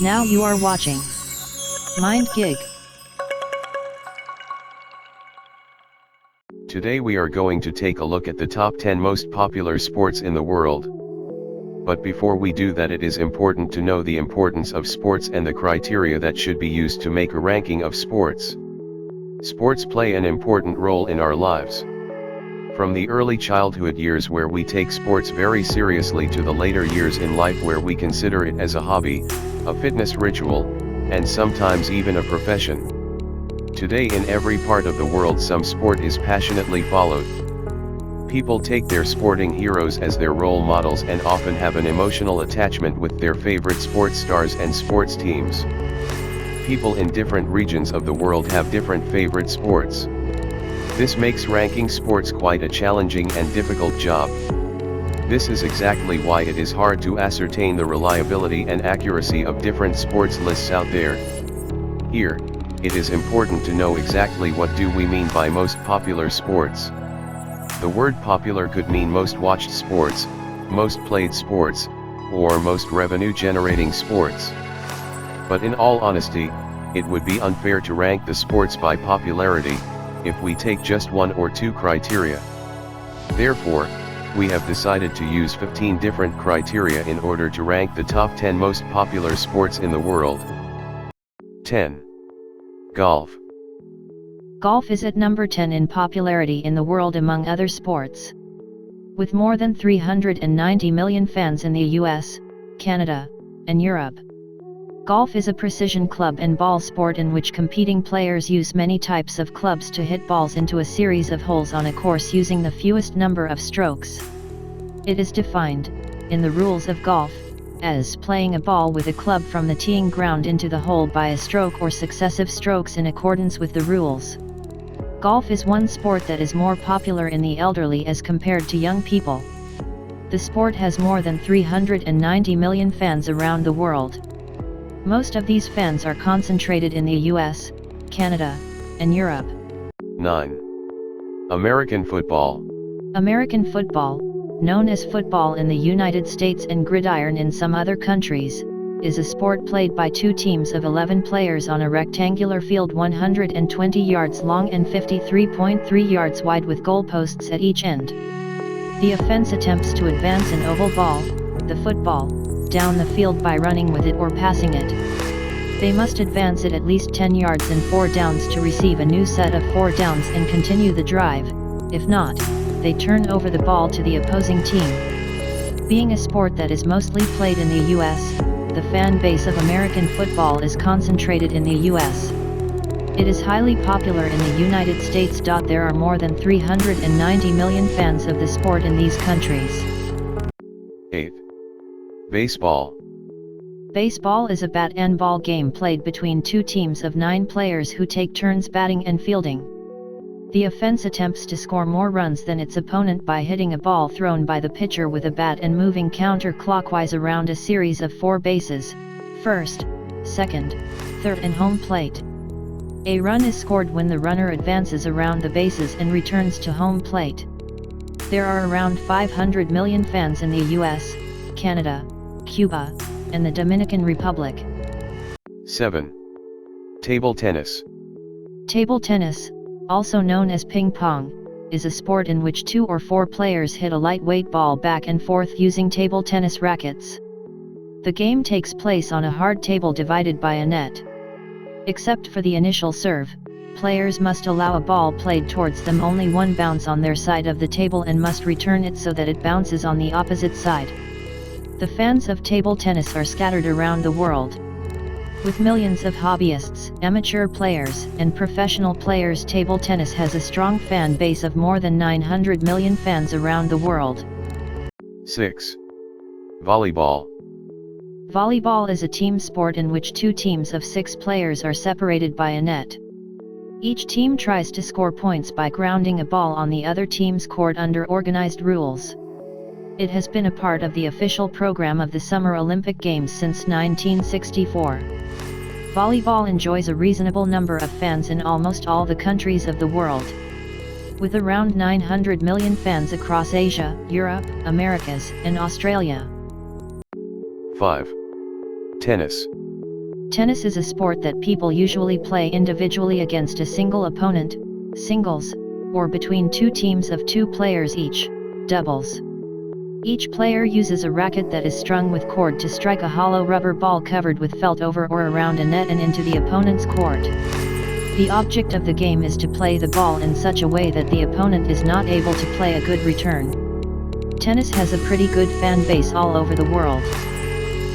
Now you are watching Mind Gig. Today we are going to take a look at the top 10 most popular sports in the world. But before we do that, it is important to know the importance of sports and the criteria that should be used to make a ranking of sports. Sports play an important role in our lives. From the early childhood years where we take sports very seriously to the later years in life where we consider it as a hobby, a fitness ritual, and sometimes even a profession. Today in every part of the world some sport is passionately followed. People take their sporting heroes as their role models and often have an emotional attachment with their favorite sports stars and sports teams. People in different regions of the world have different favorite sports. This makes ranking sports quite a challenging and difficult job. This is exactly why it is hard to ascertain the reliability and accuracy of different sports lists out there. Here, it is important to know exactly what do we mean by most popular sports. The word popular could mean most watched sports, most played sports, or most revenue-generating sports. But in all honesty, it would be unfair to rank the sports by popularity, if we take just one or two criteria. Therefore, we have decided to use 15 different criteria in order to rank the top 10 most popular sports in the world. 10. Golf. Golf is at number 10 in popularity in the world among other sports. With more than 390 million fans in the US, Canada, and Europe. Golf is a precision club and ball sport in which competing players use many types of clubs to hit balls into a series of holes on a course using the fewest number of strokes. It is defined, in the rules of golf, as playing a ball with a club from the teeing ground into the hole by a stroke or successive strokes in accordance with the rules. Golf is one sport that is more popular in the elderly as compared to young people. The sport has more than 390 million fans around the world. Most of these fans are concentrated in the US, Canada, and Europe. 9. American football. American football, known as football in the United States and gridiron in some other countries, is a sport played by two teams of 11 players on a rectangular field 120 yards long and 53.3 yards wide with goalposts at each end. The offense attempts to advance an oval ball, the football, down the field by running with it or passing it. They must advance it at least 10 yards in 4 downs to receive a new set of 4 downs and continue the drive. If not, they turn over the ball to the opposing team. Being a sport that is mostly played in the US, the fan base of American football is concentrated in the US. It is highly popular in the United States. There are more than 390 million fans of the sport in these countries. 8. Baseball. Baseball is a bat and ball game played between two teams of 9 players who take turns batting and fielding. The offense attempts to score more runs than its opponent by hitting a ball thrown by the pitcher with a bat and moving counterclockwise around a series of 4 bases, first, second, third and home plate. A run is scored when the runner advances around the bases and returns to home plate. There are around 500 million fans in the US, Canada, Cuba, and the Dominican Republic. 7. Table tennis. Table tennis, also known as ping pong, is a sport in which 2 or 4 players hit a lightweight ball back and forth using table tennis rackets. The game takes place on a hard table divided by a net. Except for the initial serve, players must allow a ball played towards them only one bounce on their side of the table and must return it so that it bounces on the opposite side. The fans of table tennis are scattered around the world. With millions of hobbyists, amateur players, and professional players, table tennis has a strong fan base of more than 900 million fans around the world. 6. Volleyball. Volleyball is a team sport in which 2 teams of 6 players are separated by a net. Each team tries to score points by grounding a ball on the other team's court under organized rules. It has been a part of the official program of the Summer Olympic Games since 1964. Volleyball enjoys a reasonable number of fans in almost all the countries of the world. With around 900 million fans across Asia, Europe, Americas, and Australia. 5. Tennis. Tennis is a sport that people usually play individually against a single opponent, singles, or between two teams of 2 players each, doubles. Each player uses a racket that is strung with cord to strike a hollow rubber ball covered with felt over or around a net and into the opponent's court. The object of the game is to play the ball in such a way that the opponent is not able to play a good return. Tennis has a pretty good fan base all over the world,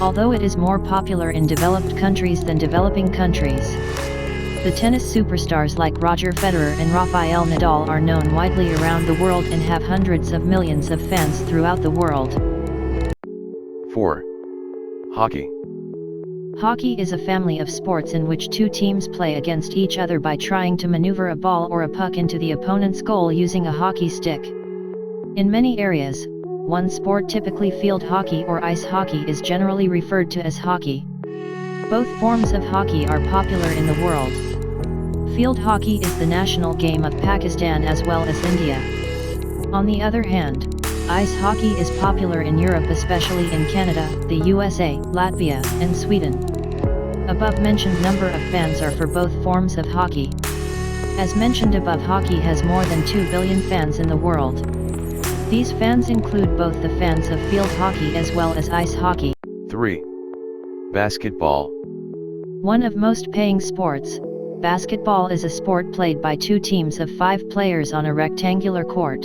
although it is more popular in developed countries than developing countries. The tennis superstars like Roger Federer and Rafael Nadal are known widely around the world and have hundreds of millions of fans throughout the world. 4. Hockey. Hockey is a family of sports in which 2 teams play against each other by trying to maneuver a ball or a puck into the opponent's goal using a hockey stick. In many areas, one sport, typically field hockey or ice hockey, is generally referred to as hockey. Both forms of hockey are popular in the world. Field hockey is the national game of Pakistan as well as India. On the other hand, ice hockey is popular in Europe, especially in Canada, the USA, Latvia, and Sweden. Above-mentioned number of fans are for both forms of hockey. As mentioned above, hockey has more than 2 billion fans in the world. These fans include both the fans of field hockey as well as ice hockey. 3. Basketball. One of most paying sports, basketball is a sport played by 2 teams of 5 players on a rectangular court.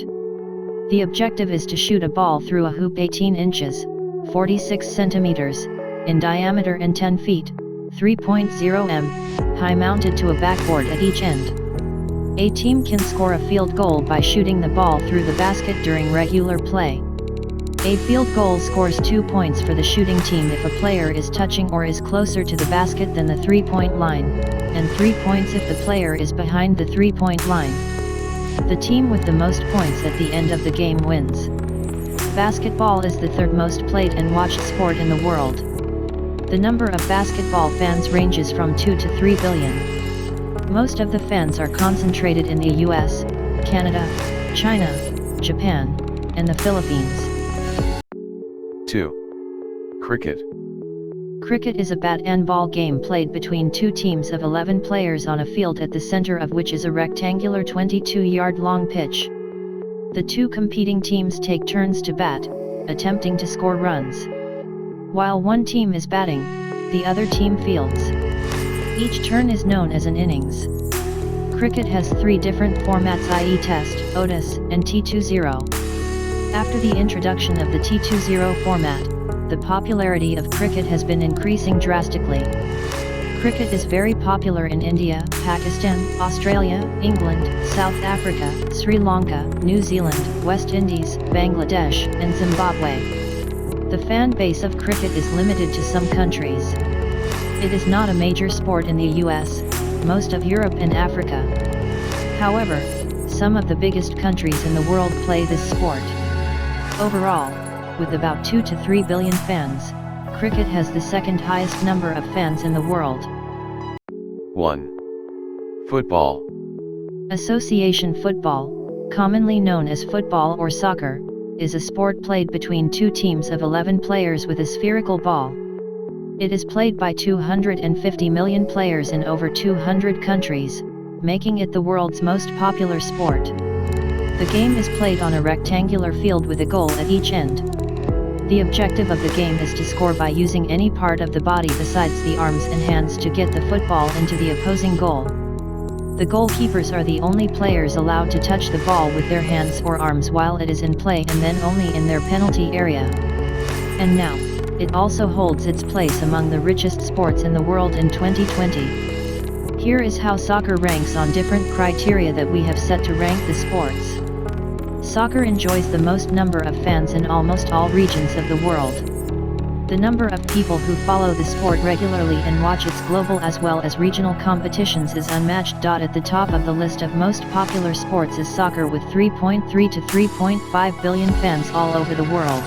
The objective is to shoot a ball through a hoop 18 inches, 46 centimeters, in diameter and 10 feet, 3.0 m, high, mounted to a backboard at each end. A team can score a field goal by shooting the ball through the basket during regular play. A field goal scores 2 points for the shooting team if a player is touching or is closer to the basket than the 3-point line, and 3 points if the player is behind the 3-point line. The team with the most points at the end of the game wins. Basketball is the 3rd most played and watched sport in the world. The number of basketball fans ranges from 2 to 3 billion. Most of the fans are concentrated in the US, Canada, China, Japan, and the Philippines. 2. Cricket. Cricket is a bat and ball game played between 2 teams of 11 players on a field at the center of which is a rectangular 22-yard long pitch. The 2 competing teams take turns to bat, attempting to score runs. While one team is batting, the other team fields. Each turn is known as an innings. Cricket has 3 different formats, i.e. Test, ODIs, and T20. After the introduction of the T20 format, the popularity of cricket has been increasing drastically. Cricket is very popular in India, Pakistan, Australia, England, South Africa, Sri Lanka, New Zealand, West Indies, Bangladesh, and Zimbabwe. The fan base of cricket is limited to some countries. It is not a major sport in the US, most of Europe and Africa. However, some of the biggest countries in the world play this sport. Overall, with about 2 to 3 billion fans, cricket has the 2nd highest number of fans in the world. 1. Football. Association football, commonly known as football or soccer, is a sport played between 2 teams of 11 players with a spherical ball. It is played by 250 million players in over 200 countries, making it the world's most popular sport. The game is played on a rectangular field with a goal at each end. The objective of the game is to score by using any part of the body besides the arms and hands to get the football into the opposing goal. The goalkeepers are the only players allowed to touch the ball with their hands or arms while it is in play, and then only in their penalty area. And now, it also holds its place among the richest sports in the world in 2020. Here is how soccer ranks on different criteria that we have set to rank the sports. Soccer enjoys the most number of fans in almost all regions of the world. The number of people who follow the sport regularly and watch its global as well as regional competitions is unmatched. At the top of the list of most popular sports is soccer with 3.3 to 3.5 billion fans all over the world.